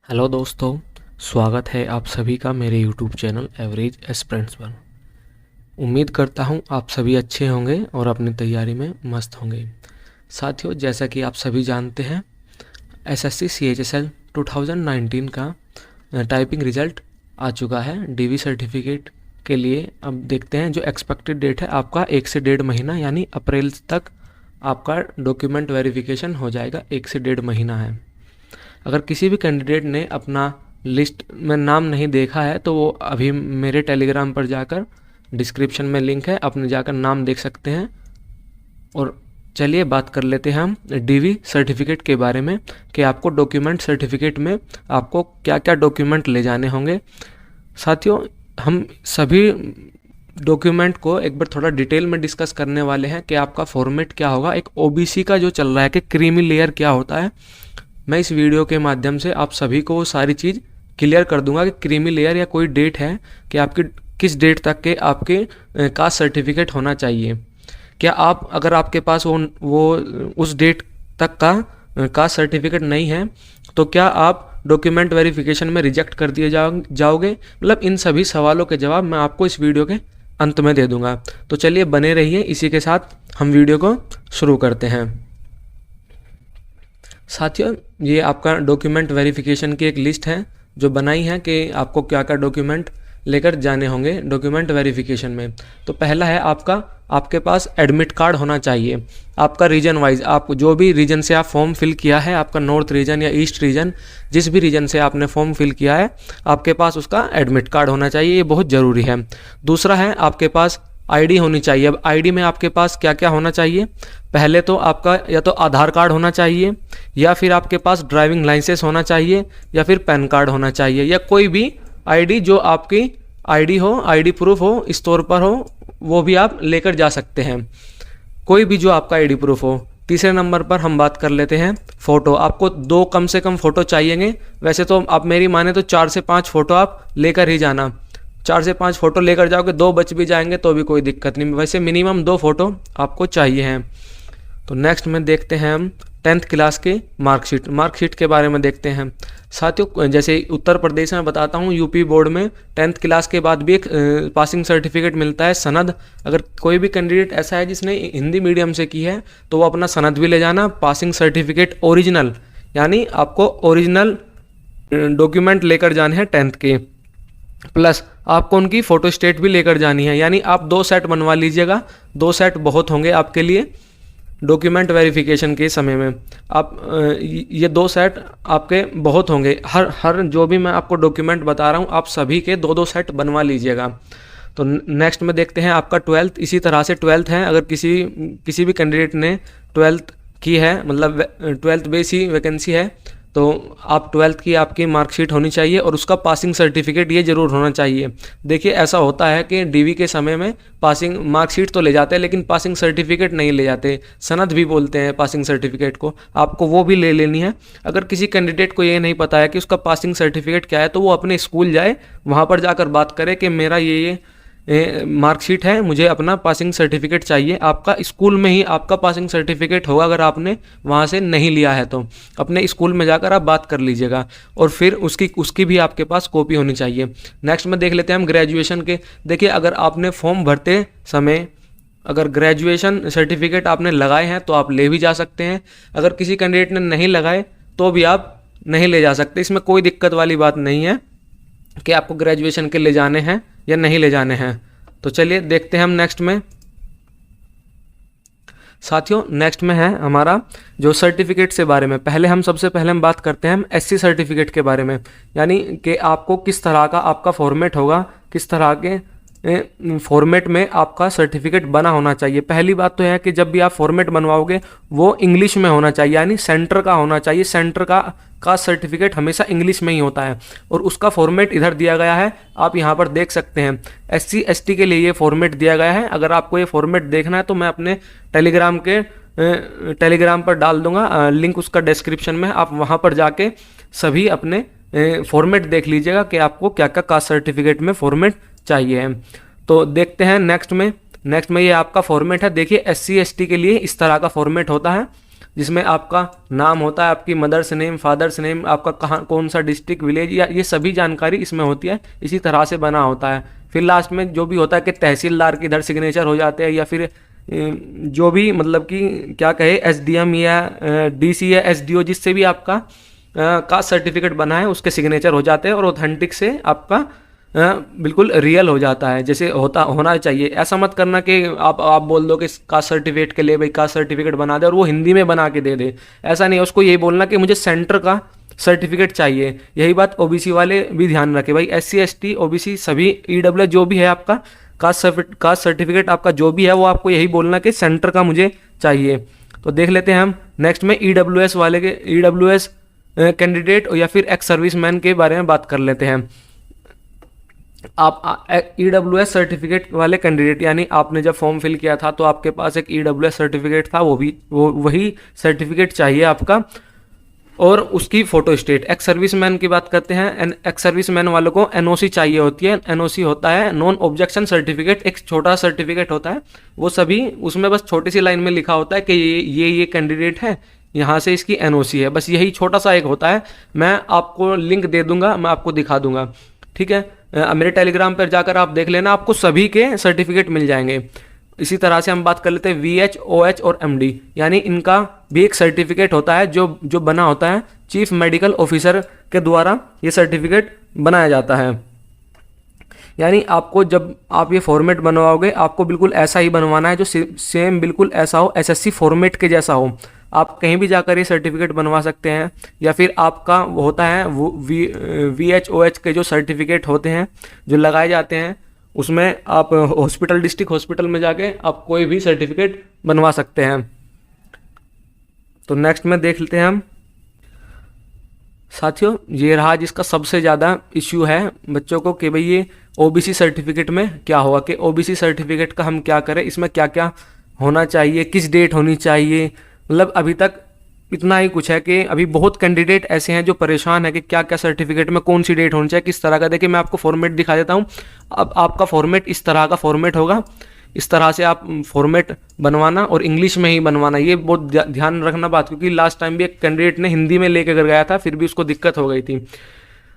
Hello दोस्तों, स्वागत है आप सभी का मेरे यूट्यूब चैनल एवरेज एस्पिरेंट्स पर। उम्मीद करता हूँ आप सभी अच्छे होंगे और अपनी तैयारी में मस्त होंगे। साथियों, जैसा कि आप सभी जानते हैं, एसएससी सीएचएसएल 2019 का टाइपिंग रिजल्ट आ चुका है डीवी सर्टिफिकेट के लिए। अब देखते हैं, जो एक्सपेक्टेड डेट है आपका 1 से 1.5 महीना यानी अप्रैल तक आपका डॉक्यूमेंट वेरिफिकेशन हो जाएगा। 1 से 1.5 महीना है। अगर किसी भी कैंडिडेट ने अपना लिस्ट में नाम नहीं देखा है तो वो अभी मेरे टेलीग्राम पर जाकर, डिस्क्रिप्शन में लिंक है, अपने जाकर नाम देख सकते हैं। और चलिए बात कर लेते हैं हम डीवी सर्टिफिकेट के बारे में कि आपको डॉक्यूमेंट सर्टिफिकेट में आपको क्या क्या डॉक्यूमेंट ले जाने होंगे। साथियों, हम सभी डॉक्यूमेंट को एक बार थोड़ा डिटेल में डिस्कस करने वाले हैं कि आपका फॉर्मेट क्या होगा। एक ओबीसी का जो चल रहा है कि क्रीमी लेयर क्या होता है, मैं इस वीडियो के माध्यम से आप सभी को वो सारी चीज़ क्लियर कर दूंगा कि क्रीमी लेयर या कोई डेट है कि आपकी किस डेट तक के आपके कास्ट सर्टिफिकेट होना चाहिए। क्या आप, अगर आपके पास वो उस डेट तक का कास्ट सर्टिफिकेट नहीं है तो क्या आप डॉक्यूमेंट वेरिफिकेशन में रिजेक्ट कर दिए जाओगे। मतलब इन सभी सवालों के जवाब मैं आपको इस वीडियो के अंत में दे दूंगा। तो चलिए बने रहिए, इसी के साथ हम वीडियो को शुरू करते हैं। साथियों, ये आपका डॉक्यूमेंट वेरिफिकेशन की एक लिस्ट है जो बनाई है कि आपको क्या क्या डॉक्यूमेंट लेकर जाने होंगे डॉक्यूमेंट वेरिफिकेशन में। तो पहला है आपके पास एडमिट कार्ड होना चाहिए। आपका रीजन वाइज, आप जो भी रीजन से आप फॉर्म फिल किया है, आपका नॉर्थ रीजन या ईस्ट रीजन, जिस भी रीजन से आपने फॉर्म फिल किया है, आपके पास उसका एडमिट कार्ड होना चाहिए। ये बहुत ज़रूरी है। दूसरा है आपके पास आईडी होनी चाहिए। अब आईडी में आपके पास क्या क्या होना चाहिए? पहले तो आपका या तो आधार कार्ड होना चाहिए, या फिर आपके पास ड्राइविंग लाइसेंस होना चाहिए, या फिर पैन कार्ड होना चाहिए, या कोई भी आईडी जो आपकी आईडी हो, आईडी प्रूफ हो, स्टोर पर हो, वो भी आप लेकर जा सकते हैं। कोई भी जो आपका आईडी प्रूफ हो। तीसरे नंबर पर हम बात कर लेते हैं फ़ोटो। आपको 2 कम से कम फ़ोटो चाहिएंगे। वैसे तो आप मेरी माने तो 4 से 5 फ़ोटो आप लेकर ही जाना। 4 से 5 फ़ोटो लेकर जाओगे, 2 बच भी जाएंगे तो भी कोई दिक्कत नहीं। वैसे मिनिमम 2 फ़ोटो आपको चाहिए हैं। तो नेक्स्ट में देखते हैं हम 10th क्लास की मार्कशीट के बारे में देखते हैं। साथियों, जैसे उत्तर प्रदेश में बताता हूँ, यूपी बोर्ड में 10th क्लास के बाद भी एक पासिंग सर्टिफिकेट मिलता है, सनद। अगर कोई भी कैंडिडेट ऐसा है जिसने हिंदी मीडियम से की है तो वो अपना सनद भी ले जाना। पासिंग सर्टिफिकेट ओरिजिनल, यानी आपको ओरिजिनल डॉक्यूमेंट लेकर जाने हैं 10th के। प्लस आपको उनकी फ़ोटो स्टेट भी लेकर जानी है, यानी आप 2 सेट बनवा लीजिएगा। 2 सेट बहुत होंगे आपके लिए डॉक्यूमेंट वेरिफिकेशन के समय में। आप ये 2 सेट आपके बहुत होंगे। हर जो भी मैं आपको डॉक्यूमेंट बता रहा हूँ, आप सभी के 2-2 सेट बनवा लीजिएगा। तो नेक्स्ट में देखते हैं आपका 12th। इसी तरह से 12th है, अगर किसी भी कैंडिडेट ने 12th की है, मतलब 12th बेस ही वैकेंसी है, तो आप 12th की आपकी मार्कशीट होनी चाहिए और उसका पासिंग सर्टिफिकेट ये ज़रूर होना चाहिए। देखिए, ऐसा होता है कि डीवी के समय में पासिंग मार्कशीट तो ले जाते हैं लेकिन पासिंग सर्टिफिकेट नहीं ले जाते। सनद भी बोलते हैं पासिंग सर्टिफिकेट को, आपको वो भी ले लेनी है। अगर किसी कैंडिडेट को ये नहीं पता है कि उसका पासिंग सर्टिफिकेट क्या है, तो वो अपने स्कूल जाए, वहाँ पर जाकर बात करे कि मेरा ये मार्कशीट है, मुझे अपना पासिंग सर्टिफिकेट चाहिए। आपका स्कूल में ही आपका पासिंग सर्टिफिकेट होगा, अगर आपने वहाँ से नहीं लिया है तो अपने स्कूल में जाकर आप बात कर लीजिएगा, और फिर उसकी भी आपके पास कॉपी होनी चाहिए। नेक्स्ट में देख लेते हैं हम ग्रेजुएशन के। देखिए, अगर आपने फॉर्म भरते समय अगर ग्रेजुएशन सर्टिफिकेट आपने लगाए हैं तो आप ले भी जा सकते हैं। अगर किसी कैंडिडेट ने नहीं लगाए तो भी आप नहीं ले जा सकते। इसमें कोई दिक्कत वाली बात नहीं है कि आपको ग्रेजुएशन के ले जाने हैं या नहीं ले जाने हैं। तो चलिए देखते हैं हम नेक्स्ट में। साथियों, नेक्स्ट में है हमारा जो सर्टिफिकेट से बारे में। सबसे पहले हम बात करते हैं हम एससी सर्टिफिकेट के बारे में, यानी कि आपको किस तरह का आपका फॉर्मेट होगा, किस तरह के फॉर्मेट में आपका सर्टिफिकेट बना होना चाहिए। पहली बात तो है कि जब भी आप फॉर्मेट बनवाओगे वो इंग्लिश में होना चाहिए, यानी सेंटर का होना चाहिए। सेंटर का सर्टिफिकेट हमेशा इंग्लिश में ही होता है, और उसका फॉर्मेट इधर दिया गया है, आप यहाँ पर देख सकते हैं। SC ST के लिए ये फॉर्मेट दिया गया है। अगर आपको ये फॉर्मेट देखना है तो मैं अपने टेलीग्राम पर डाल दूंगा लिंक, उसका डिस्क्रिप्शन में। आप वहाँ पर जाके सभी अपने फॉर्मेट देख लीजिएगा कि आपको क्या क्या कास्ट सर्टिफिकेट में फॉर्मेट चाहिए। तो देखते हैं नेक्स्ट में ये आपका फॉर्मेट है। देखिए, SC ST के लिए इस तरह का फॉर्मेट होता है। जिसमें आपका नाम होता है, आपकी मदर्स नेम, फादर्स नेम, आपका कहाँ कौन सा डिस्ट्रिक्ट, विलेज, या ये सभी जानकारी इसमें होती है। इसी तरह से बना होता है। फिर लास्ट में जो भी होता है कि तहसीलदार के इधर सिग्नेचर हो जाते हैं, या फिर जो भी मतलब कि क्या कहे एसडीएम या डीसी या एसडीओ, जिससे भी आपका कास्ट सर्टिफिकेट बना है उसके सिग्नेचर हो जाते हैं और ऑथेंटिक से आपका बिल्कुल रियल हो जाता है, जैसे होना चाहिए। ऐसा मत करना कि आप बोल दो कि कास्ट सर्टिफिकेट के लिए भाई कास्ट सर्टिफिकेट बना दे और वो हिंदी में बना के दे दे, ऐसा नहीं है। उसको यही बोलना कि मुझे सेंटर का सर्टिफिकेट चाहिए। यही बात ओबीसी वाले भी ध्यान रखें भाई, एससी एसटी ओबीसी सभी ईडब्ल्यू जो भी है आपका कास्ट सर्टिफिकेट आपका जो भी है वो आपको यही बोलना कि सेंटर का मुझे चाहिए। तो देख लेते हैं हम नेक्स्ट में ईडब्ल्यूएस वाले के ईडब्ल्यूएस कैंडिडेट या फिर एक्स सर्विसमैन के बारे में बात कर लेते हैं। आप ईडब्ल्यूएस सर्टिफिकेट वाले कैंडिडेट, यानी आपने जब फॉर्म फिल किया था तो आपके पास एक ईडब्ल्यूएस सर्टिफिकेट था, वही सर्टिफिकेट चाहिए आपका, और उसकी फोटो स्टेट। एक्स सर्विसमैन की बात करते हैं। एक्स सर्विसमैन वालों को एनओसी चाहिए होती है। एनओसी होता है नॉन ऑब्जेक्शन सर्टिफिकेट, एक छोटा सर्टिफिकेट होता है। वो सभी उसमें बस छोटी सी लाइन में लिखा होता है कि ये कैंडिडेट है, यहाँ से इसकी एनओसी है, बस यही छोटा सा एक होता है। मैं आपको लिंक दे दूंगा, मैं आपको दिखा दूंगा, ठीक है। मेरे टेलीग्राम पर जाकर आप देख लेना, आपको सभी के सर्टिफिकेट मिल जाएंगे। इसी तरह से हम बात कर लेते हैं VH, OH और MD, यानी इनका भी एक सर्टिफिकेट होता है जो बना होता है चीफ मेडिकल ऑफिसर के द्वारा ये सर्टिफिकेट बनाया जाता है। यानी आपको जब आप ये फॉर्मेट बनवाओगे आपको बिल्कुल ऐसा ही बनवाना है जो सेम बिल्कुल ऐसा हो, SSC फॉर्मेट के जैसा हो। आप कहीं भी जाकर ये सर्टिफिकेट बनवा सकते हैं, या फिर आपका होता है वो VH, OH के जो सर्टिफिकेट होते हैं जो लगाए जाते हैं उसमें आप हॉस्पिटल डिस्ट्रिक्ट हॉस्पिटल में जाके आप कोई भी सर्टिफिकेट बनवा सकते हैं। तो नेक्स्ट में देख लेते हैं हम साथियों, ये रहा जिसका सबसे ज़्यादा इश्यू है बच्चों को कि भाई ये OBC सर्टिफिकेट में क्या होगा, कि OBC सर्टिफिकेट का हम क्या करें, इसमें क्या क्या होना चाहिए, किस डेट होनी चाहिए। मतलब अभी तक इतना ही कुछ है कि अभी बहुत कैंडिडेट ऐसे हैं जो परेशान है कि क्या क्या सर्टिफिकेट में कौन सी डेट होनी चाहिए, किस तरह का। देखिए मैं आपको फॉर्मेट दिखा देता हूँ। अब आपका फॉर्मेट इस तरह का फॉर्मेट होगा, इस तरह से आप फॉर्मेट बनवाना और इंग्लिश में ही बनवाना। ये बहुत ध्यान रखना बात, क्योंकि लास्ट टाइम भी एक कैंडिडेट ने हिंदी में लेकर गया था, फिर भी उसको दिक्कत हो गई थी।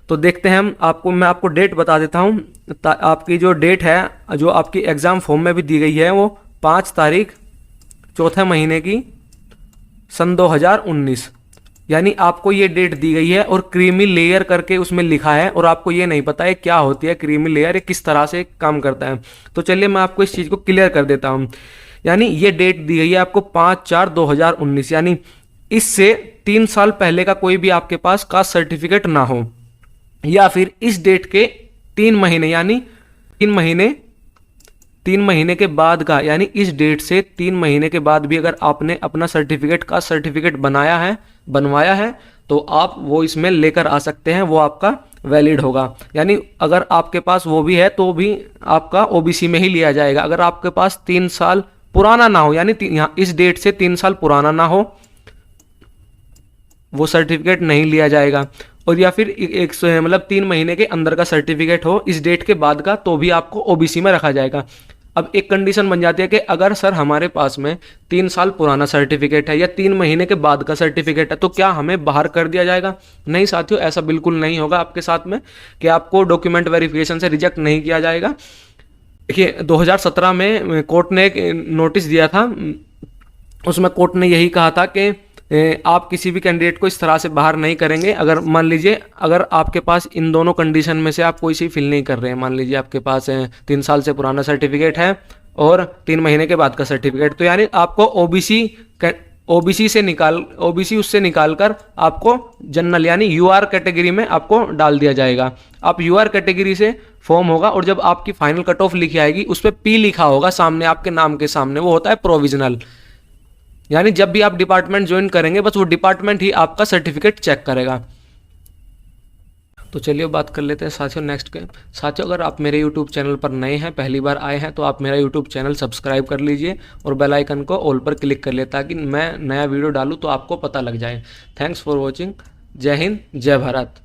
तो देखते हैं हम, मैं आपको डेट बता देता हूँ। आपकी जो डेट है जो आपकी एग्ज़ाम फॉर्म में भी दी गई है वो 5 तारीख चौथे महीने की सन 2019, यानी आपको ये डेट दी गई है और क्रीमी लेयर करके उसमें लिखा है, और आपको ये नहीं पता है क्या होती है क्रीमी लेयर, ये किस तरह से काम करता है। तो चलिए मैं आपको इस चीज़ को क्लियर कर देता हूँ। यानी ये डेट दी गई है आपको 5/4/2019, यानी इससे 3 साल पहले का कोई भी आपके पास कास्ट सर्टिफिकेट ना हो, या फिर इस डेट के 3 महीने यानी 3 महीने के बाद का, यानी इस डेट से 3 महीने के बाद भी अगर आपने अपना सर्टिफिकेट बनवाया है तो आप वो इसमें लेकर आ सकते हैं, वो आपका वैलिड होगा। यानी अगर आपके पास वो भी है तो भी आपका OBC में ही लिया जाएगा। अगर आपके पास 3 साल पुराना ना हो, यानी यहाँ इस डेट से 3 साल पुराना ना हो, वो सर्टिफिकेट नहीं लिया जाएगा। और या फिर एक मतलब 3 महीने के अंदर का सर्टिफिकेट हो इस डेट के बाद का, तो भी आपको OBC में रखा जाएगा। अब एक कंडीशन बन जाती है कि अगर सर हमारे पास में 3 साल पुराना सर्टिफिकेट है या 3 महीने के बाद का सर्टिफिकेट है, तो क्या हमें बाहर कर दिया जाएगा? नहीं साथियों, ऐसा बिल्कुल नहीं होगा आपके साथ में कि आपको डॉक्यूमेंट वेरिफिकेशन से रिजेक्ट नहीं किया जाएगा। देखिए 2017 में कोर्ट ने एक नोटिस दिया था, उसमें कोर्ट ने यही कहा था कि आप किसी भी कैंडिडेट को इस तरह से बाहर नहीं करेंगे। अगर मान लीजिए अगर आपके पास इन दोनों कंडीशन में से आप कोई सी फिल नहीं कर रहे हैं, मान लीजिए आपके पास 3 साल से पुराना सर्टिफिकेट है और 3 महीने के बाद का सर्टिफिकेट, तो यानी आपको ओबीसी उससे निकाल कर आपको जनरल यानी UR कैटेगरी में आपको डाल दिया जाएगा। आप UR कैटेगरी से फॉर्म होगा और जब आपकी फाइनल कट ऑफ लिखी आएगी उस पर P लिखा होगा सामने, आपके नाम के सामने, वो होता है प्रोविजनल। यानी जब भी आप डिपार्टमेंट ज्वाइन करेंगे बस वो डिपार्टमेंट ही आपका सर्टिफिकेट चेक करेगा। तो चलिए बात कर लेते हैं साथियों नेक्स्ट के। साथियों अगर आप मेरे YouTube चैनल पर नए हैं, पहली बार आए हैं, तो आप मेरा YouTube चैनल सब्सक्राइब कर लीजिए और बेल आइकन को ऑल पर क्लिक कर लिए ताकि मैं नया वीडियो डालूँ तो आपको पता लग जाए। Thanks for watching. जय हिंद, जय भारत।